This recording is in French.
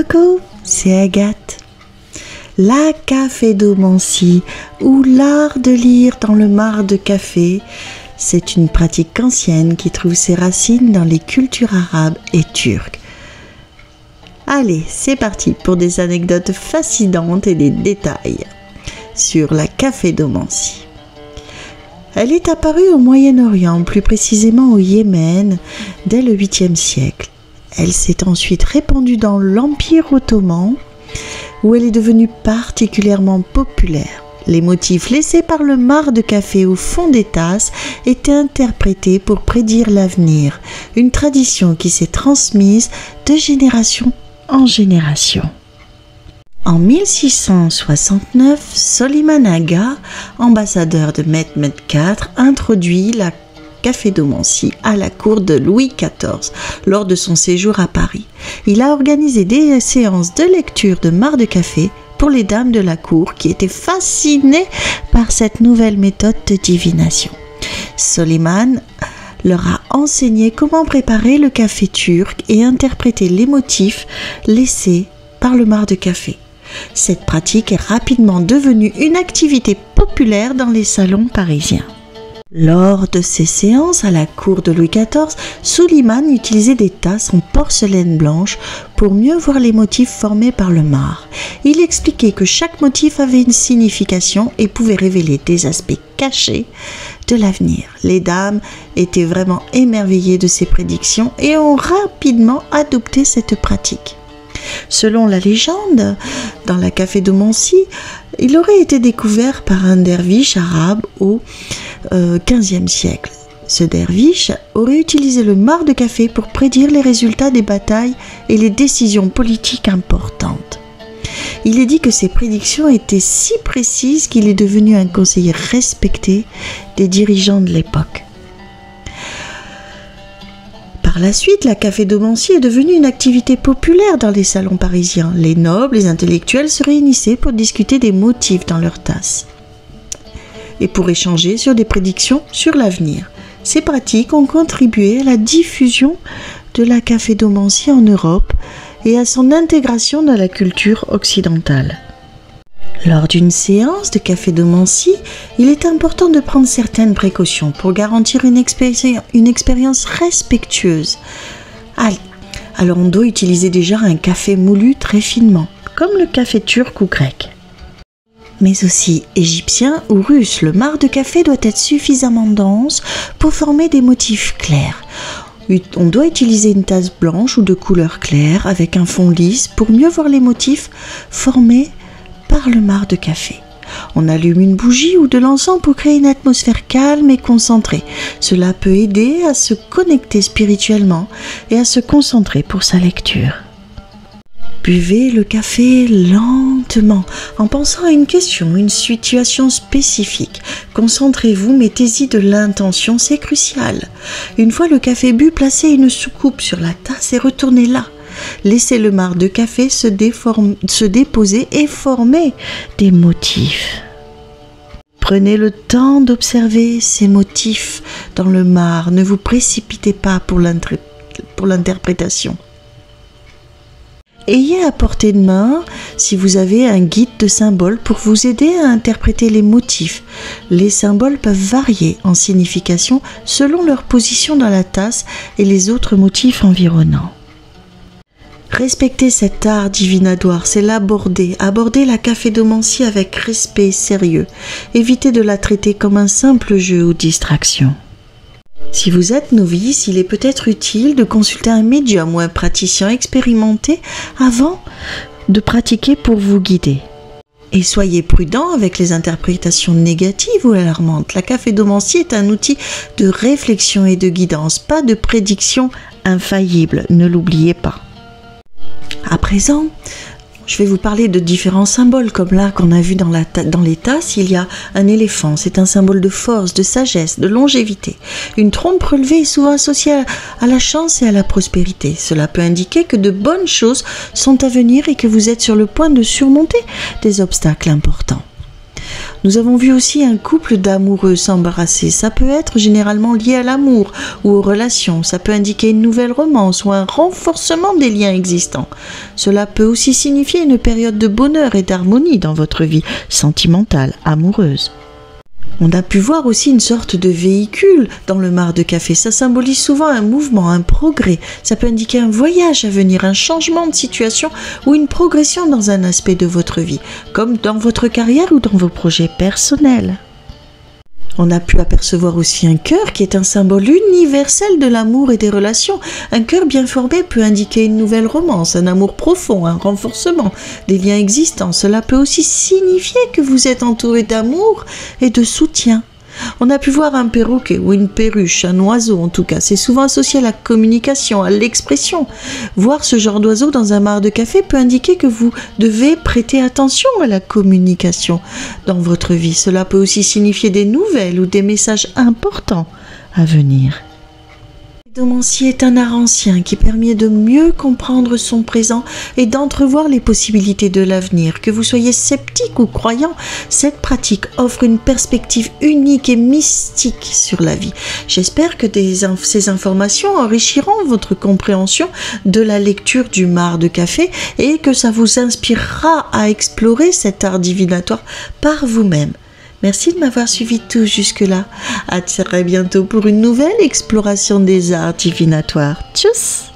Coucou, c'est Agathe. La cafédomancie, ou l'art de lire dans le marc de café, c'est une pratique ancienne qui trouve ses racines dans les cultures arabes et turques. Allez, c'est parti pour des anecdotes fascinantes et des détails sur la cafédomancie. Elle est apparue au Moyen-Orient, plus précisément au Yémen, dès le 8e siècle. Elle s'est ensuite répandue dans l'Empire ottoman, où elle est devenue particulièrement populaire. Les motifs laissés par le marc de café au fond des tasses étaient interprétés pour prédire l'avenir, une tradition qui s'est transmise de génération en génération. En 1669, Soliman Aga, ambassadeur de Mehmed IV, introduit la cafédomancie à la cour de Louis XIV lors de son séjour à Paris. Il a organisé des séances de lecture de marc de café pour les dames de la cour qui étaient fascinées par cette nouvelle méthode de divination. Soliman leur a enseigné comment préparer le café turc et interpréter les motifs laissés par le marc de café. Cette pratique est rapidement devenue une activité populaire dans les salons parisiens. Lors de ces séances à la cour de Louis XIV, Soliman utilisait des tasses en porcelaine blanche pour mieux voir les motifs formés par le marc. Il expliquait que chaque motif avait une signification et pouvait révéler des aspects cachés de l'avenir. Les dames étaient vraiment émerveillées de ces prédictions et ont rapidement adopté cette pratique. Selon la légende, dans la cafédomancie, il aurait été découvert par un derviche arabe au XVe siècle. Ce derviche aurait utilisé le marc de café pour prédire les résultats des batailles et les décisions politiques importantes. Il est dit que ces prédictions étaient si précises qu'il est devenu un conseiller respecté des dirigeants de l'époque. Par la suite, la cafédomancie est devenue une activité populaire dans les salons parisiens. Les nobles, les intellectuels se réunissaient pour discuter des motifs dans leurs tasses et pour échanger sur des prédictions sur l'avenir. Ces pratiques ont contribué à la diffusion de la cafédomancie en Europe et à son intégration dans la culture occidentale. Lors d'une séance de cafédomancie, il est important de prendre certaines précautions pour garantir une expérience respectueuse. Alors on doit utiliser déjà un café moulu très finement, comme le café turc ou grec. Mais aussi égyptien ou russe, le marc de café doit être suffisamment dense pour former des motifs clairs. On doit utiliser une tasse blanche ou de couleur claire avec un fond lisse pour mieux voir les motifs formés par le marc de café. On allume une bougie ou de l'encens pour créer une atmosphère calme et concentrée. Cela peut aider à se connecter spirituellement et à se concentrer pour sa lecture. Buvez le café lentement en pensant à une question, une situation spécifique. Concentrez-vous, mettez-y de l'intention, c'est crucial. Une fois le café bu, placez une soucoupe sur la tasse et retournez là. Laissez le marc de café se déposer et former des motifs. Prenez le temps d'observer ces motifs dans le marc. Ne vous précipitez pas pour l'interprétation. Ayez à portée de main, si vous avez un guide de symboles pour vous aider à interpréter les motifs. Les symboles peuvent varier en signification selon leur position dans la tasse et les autres motifs environnants. Respecter cet art divinatoire, c'est l'aborder. Aborder la cafédomancie avec respect et sérieux. Évitez de la traiter comme un simple jeu ou distraction. Si vous êtes novice, il est peut-être utile de consulter un médium ou un praticien expérimenté avant de pratiquer pour vous guider. Et soyez prudent avec les interprétations négatives ou alarmantes. La cafédomancie est un outil de réflexion et de guidance, pas de prédiction infaillible, ne l'oubliez pas. À présent, je vais vous parler de différents symboles, comme là qu'on a vu dans les tasses, il y a un éléphant, c'est un symbole de force, de sagesse, de longévité. Une trompe relevée est souvent associée à la chance et à la prospérité. Cela peut indiquer que de bonnes choses sont à venir et que vous êtes sur le point de surmonter des obstacles importants. Nous avons vu aussi un couple d'amoureux s'embarrasser. Ça peut être généralement lié à l'amour ou aux relations. Ça peut indiquer une nouvelle romance ou un renforcement des liens existants. Cela peut aussi signifier une période de bonheur et d'harmonie dans votre vie sentimentale, amoureuse. On a pu voir aussi une sorte de véhicule dans le marc de café. Ça symbolise souvent un mouvement, un progrès. Ça peut indiquer un voyage à venir, un changement de situation ou une progression dans un aspect de votre vie, comme dans votre carrière ou dans vos projets personnels. On a pu apercevoir aussi un cœur qui est un symbole universel de l'amour et des relations. Un cœur bien formé peut indiquer une nouvelle romance, un amour profond, un renforcement des liens existants. Cela peut aussi signifier que vous êtes entouré d'amour et de soutien. On a pu voir un perroquet ou une perruche, un oiseau en tout cas. C'est souvent associé à la communication, à l'expression. Voir ce genre d'oiseau dans un marc de café peut indiquer que vous devez prêter attention à la communication dans votre vie. Cela peut aussi signifier des nouvelles ou des messages importants à venir. Le domancier est un art ancien qui permet de mieux comprendre son présent et d'entrevoir les possibilités de l'avenir. Que vous soyez sceptique ou croyant, cette pratique offre une perspective unique et mystique sur la vie. J'espère que ces informations enrichiront votre compréhension de la lecture du marc de café et que ça vous inspirera à explorer cet art divinatoire par vous-même. Merci de m'avoir suivi tout jusque-là. À très bientôt pour une nouvelle exploration des arts divinatoires. Tchuss!